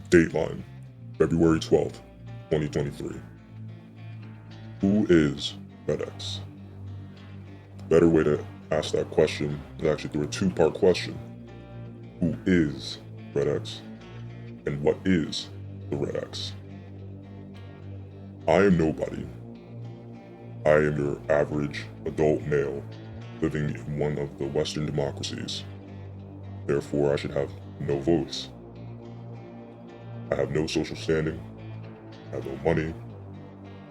Dateline, February 12th, 2023. Who is Redex? The better way to ask that question is actually through a two-part question. Who is Redex? And what is the Redex? I am nobody. I am your average adult male living in one of the Western democracies. Therefore, I should have no voice. I have no social standing. I have no money,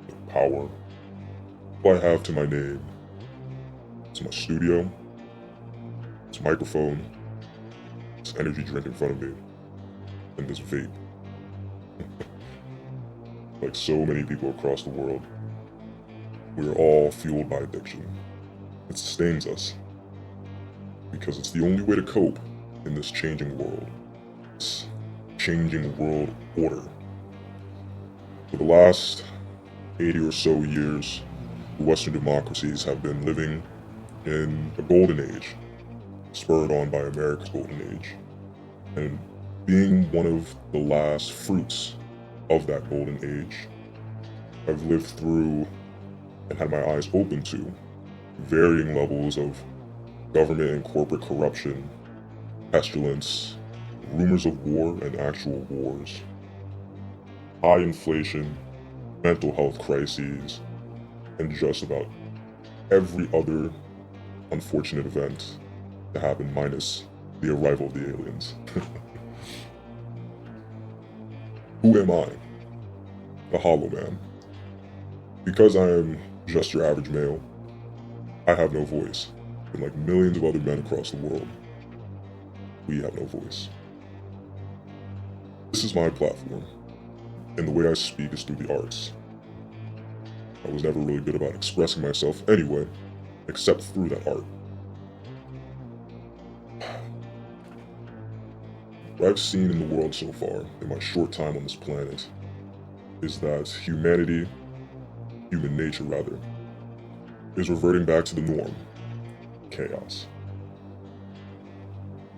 no power. What I have to my name is my studio, this microphone, this energy drink in front of me, and this vape. Like so many people across the world, we are all fueled by addiction. It sustains us because it's the only way to cope in this changing world, this changing world order. For the last 80 or so years, the Western democracies have been living in a golden age, spurred on by America's golden age. And being one of the last fruits of that golden age, I've lived through and had my eyes open to varying levels of government and corporate corruption, pestilence, rumors of war and actual wars, high inflation, mental health crises, and just about every other unfortunate event to happen minus the arrival of the aliens. Who am I? A hollow man. Because I am just your average male, I have no voice. And like millions of other men across the world, we have no voice. This is my platform, and the way I speak is through the arts. I was never really good about expressing myself anyway, except through that art. What I've seen in the world so far, in my short time on this planet, is that human nature rather, is reverting back to the norm, chaos.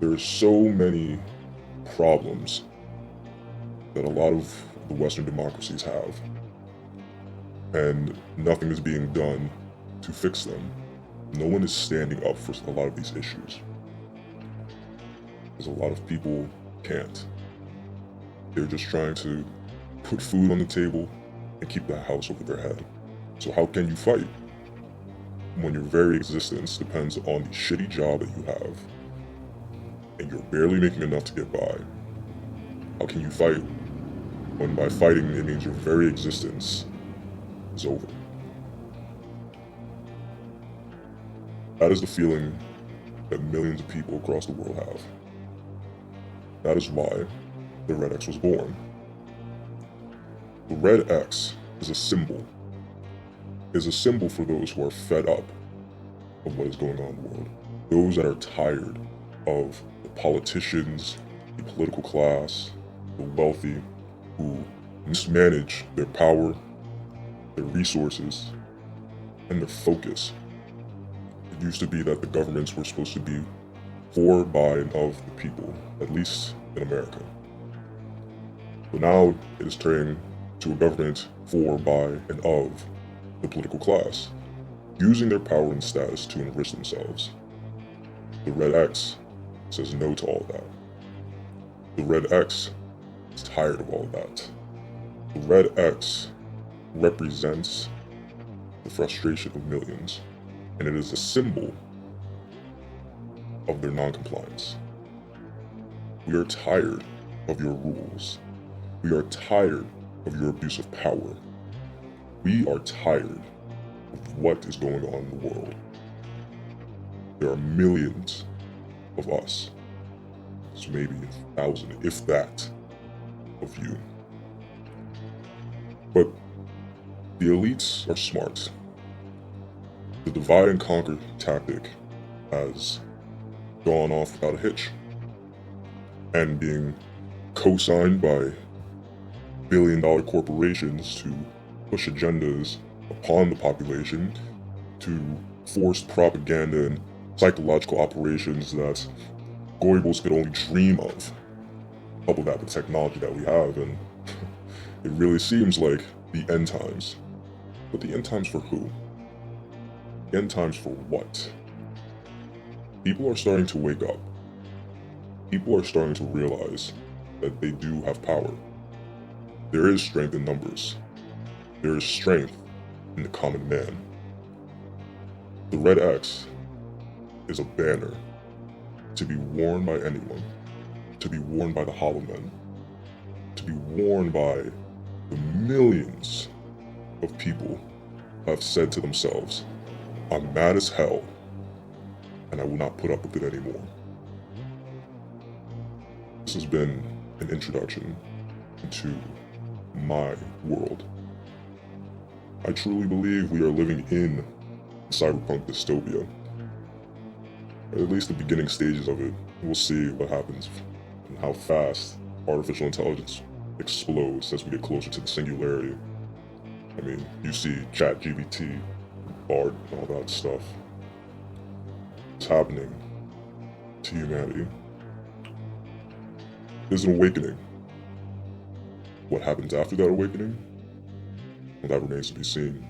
There are so many problems that a lot of the Western democracies have, and nothing is being done to fix them. No one is standing up for a lot of these issues, because a lot of people can't. They're just trying to put food on the table and keep the house over their head. So how can you fight when your very existence depends on the shitty job that you have and you're barely making enough to get by? How can you fight when by fighting it means your very existence is over? That is the feeling that millions of people across the world have. That is why the Red X was born. The Red X is a symbol for those who are fed up of what is going on in the world. Those that are tired of the politicians, the political class, the wealthy, who mismanage their power, their resources, and their focus. It used to be that the governments were supposed to be for, by, and of the people, at least in America. But now it is turning to a government for, by, and of the political class, using their power and status to enrich themselves. The Red X says no to all that. The Red X is tired of all that. The Red X represents the frustration of millions, and it is a symbol of their non-compliance. We are tired of your rules. We are tired of your abuse of power. We are tired of what is going on in the world. There are millions of us, so maybe 1,000, if that, of you. But the elites are smart. The divide and conquer tactic has gone off without a hitch, and being co-signed by billion-dollar corporations to push agendas upon the population, to force propaganda and psychological operations that Goebbels could only dream of. Couple that with technology that we have, and it really seems like the end times. But the end times for who? The end times for what? People are starting to wake up. People are starting to realize that they do have power. There is strength in numbers. There is strength in the common man. The Red X is a banner to be worn by anyone, to be worn by the Hollow Men, to be worn by the millions of people who have said to themselves, I'm mad as hell, and I will not put up with it anymore. This has been an introduction into my world. I truly believe we are living in cyberpunk dystopia. At least the beginning stages of it. We'll see what happens and how fast artificial intelligence explodes as we get closer to the singularity. I mean, you see ChatGPT, Bard, and all that stuff. It's happening to humanity. There's an awakening. What happens after that awakening? Well, that remains to be seen.